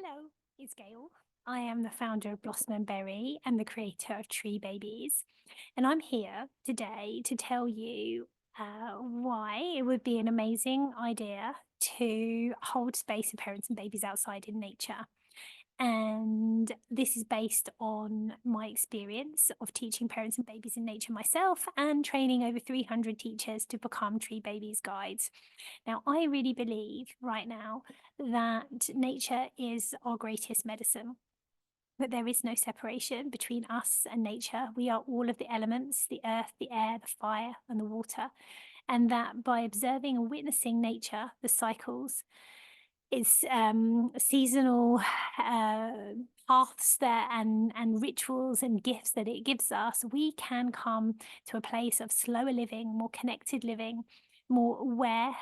Hello, it's Gail. I am the founder of Blossom and Berry and the creator of Tree Babies. And I'm here today to tell you why it would be an amazing idea to hold space for parents and babies outside in nature. And this is based on my experience of teaching parents and babies in nature myself and training over 300 teachers to become Tree Babies guides. Now, I really believe right now that nature is our greatest medicine, that there is no separation between us and nature. We are all of the elements, the earth, the air, the fire, and the water. And that by observing and witnessing nature, the cycles, its seasonal paths there and rituals and gifts that it gives us, we can come to a place of slower living, more connected living, more aware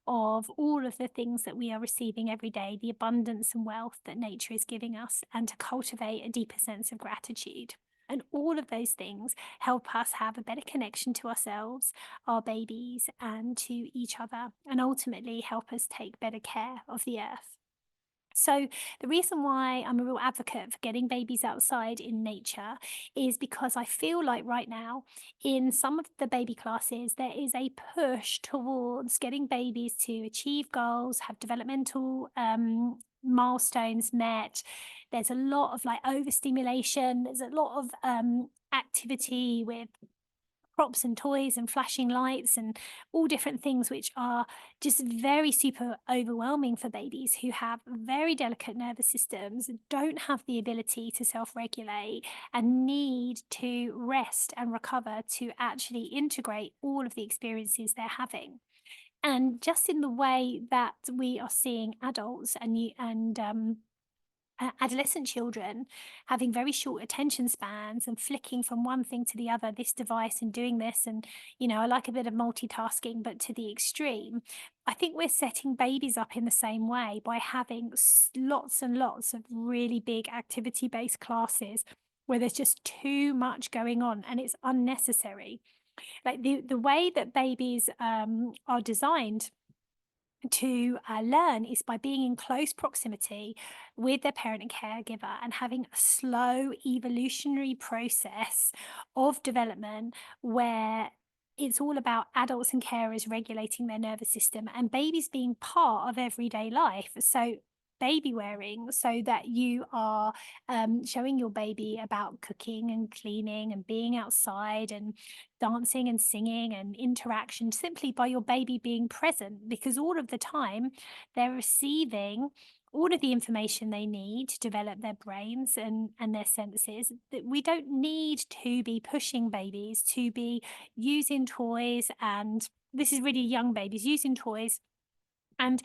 of all of the things that we are receiving every day, the abundance and wealth that nature is giving us, and to cultivate a deeper sense of gratitude. And all of those things help us have a better connection to ourselves, our babies, and to each other, and ultimately help us take better care of the earth. So, the reason why I'm a real advocate for getting babies outside in nature is because I feel like right now, in some of the baby classes, there is a push towards getting babies to achieve goals, have developmental milestones met. There's a lot of like overstimulation, there's a lot of activity with props and toys and flashing lights and all different things, which are just very super overwhelming for babies who have very delicate nervous systems, don't have the ability to self-regulate, and need to rest and recover to actually integrate all of the experiences they're having. And just in the way that we are seeing adults and adolescent children having very short attention spans and flicking from one thing to the other, this device and doing this. And, I like a bit of multitasking, but to the extreme. I think we're setting babies up in the same way by having lots and lots of really big activity based classes where there's just too much going on and it's unnecessary. Like the way that babies are designed to learn is by being in close proximity with their parent and caregiver and having a slow evolutionary process of development where it's all about adults and carers regulating their nervous system and babies being part of everyday life. So baby wearing, so that you are showing your baby about cooking and cleaning and being outside and dancing and singing and interaction simply by your baby being present, because all of the time they're receiving all of the information they need to develop their brains and their senses. That we don't need to be pushing babies to be using toys, and this is really young babies using toys and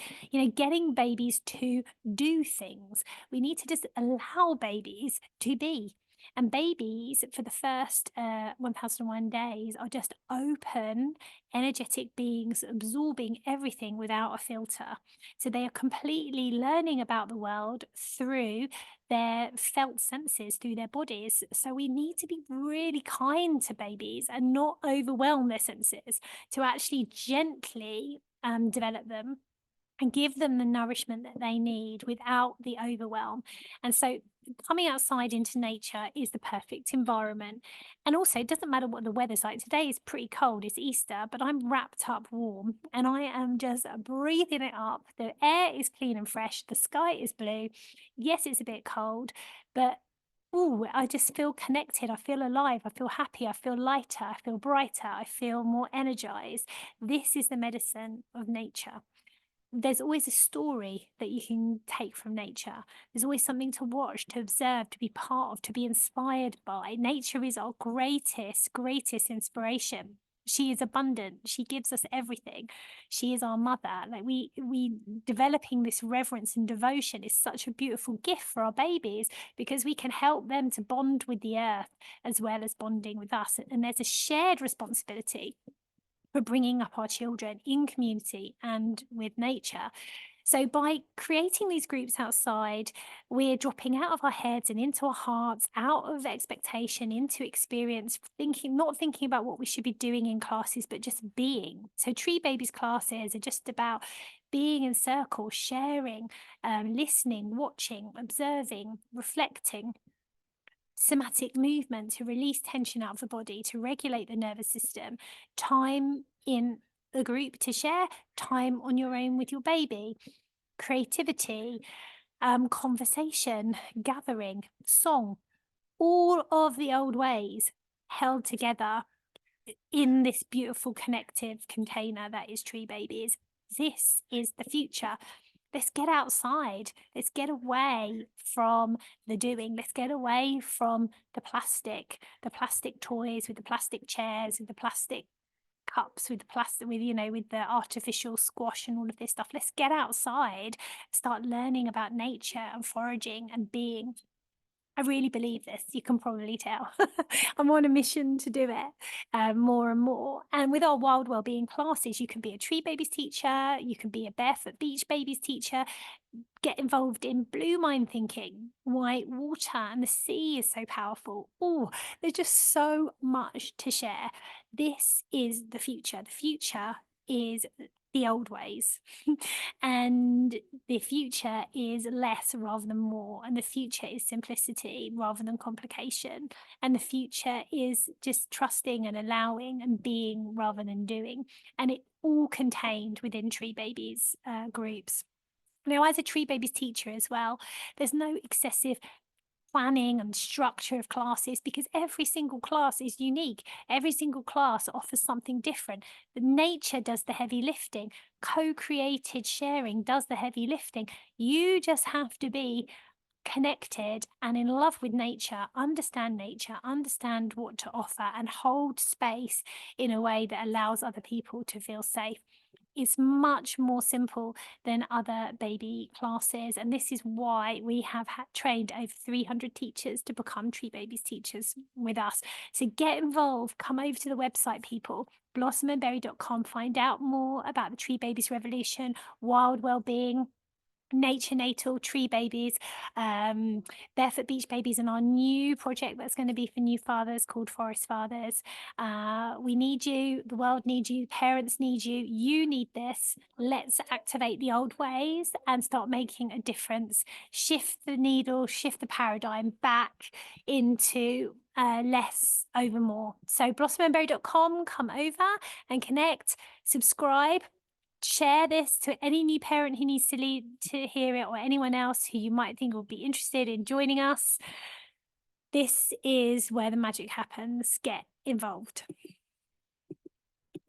getting babies to do things. We need to just allow babies to be. And babies for the first 1001 days are just open, energetic beings absorbing everything without a filter. So they are completely learning about the world through their felt senses, through their bodies. So we need to be really kind to babies and not overwhelm their senses, to actually gently develop them and give them the nourishment that they need without the overwhelm. And so coming outside into nature is the perfect environment. And also, it doesn't matter what the weather's like. Today is pretty cold, it's Easter, but I'm wrapped up warm and I am just breathing it up. The air is clean and fresh, the sky is blue. Yes, it's a bit cold, but oh, I just feel connected. I feel alive. I feel happy. I feel lighter. I feel brighter. I feel more energized. This is the medicine of nature. There's always a story that you can take from nature. There's always something to watch, to observe, to be part of, to be inspired by. Nature is our greatest inspiration. She is abundant. She gives us everything. She is our mother. Like we developing this reverence and devotion is such a beautiful gift for our babies, because we can help them to bond with the earth as well as bonding with us. And there's a shared responsibility for bringing up our children in community and with nature. So by creating these groups outside, we're dropping out of our heads and into our hearts, out of expectation, into experience, not thinking about what we should be doing in classes, but just being. So Tree Babies classes are just about being in circles, sharing, listening, watching, observing, reflecting, somatic movement to release tension out of the body, to regulate the nervous system, time in the group to share, time on your own with your baby, creativity, conversation, gathering, song, all of the old ways held together in this beautiful connective container that is Tree Babies. This is the future. Let's get outside. Let's get away from the doing. Let's get away from the plastic toys with the plastic chairs, with the plastic cups, with the plastic, with, with the artificial squash and all of this stuff. Let's get outside, start learning about nature and foraging and being. I really believe this. You can probably tell. I'm on a mission to do it more and more. And with our Wild Wellbeing classes, you can be a Tree Babies teacher, you can be a Barefoot Beach Babies teacher, get involved in blue mind thinking, white water, and the sea is so powerful. Oh, there's just so much to share. This is the future. The future is the old ways. And the future is less rather than more. And the future is simplicity rather than complication. And the future is just trusting and allowing and being rather than doing. And it all contained within Tree Babies groups. Now, as a Tree Babies teacher as well, there's no excessive planning and structure of classes because every single class is unique. Every single class offers something different. The nature does the heavy lifting. Co-created sharing does the heavy lifting. You just have to be connected and in love with nature, understand what to offer, and hold space in a way that allows other people to feel safe. It's much more simple than other baby classes. And this is why we have trained over 300 teachers to become Tree Babies teachers with us. So get involved, come over to the website, people, blossomandberry.com, find out more about the Tree Babies Revolution, Wild Wellbeing, Nature Natal, Tree Babies, Barefoot Beach Babies, and our new project that's going to be for new fathers called Forest Fathers. We need you. The world needs you. Parents need you. You need this. Let's activate the old ways and start making a difference. Shift the needle, shift the paradigm back into less over more. So blossomandberry.com, come over and connect, subscribe. Share this to any new parent who needs to hear it, or anyone else who you might think will be interested in joining us. This is where the magic happens. Get involved.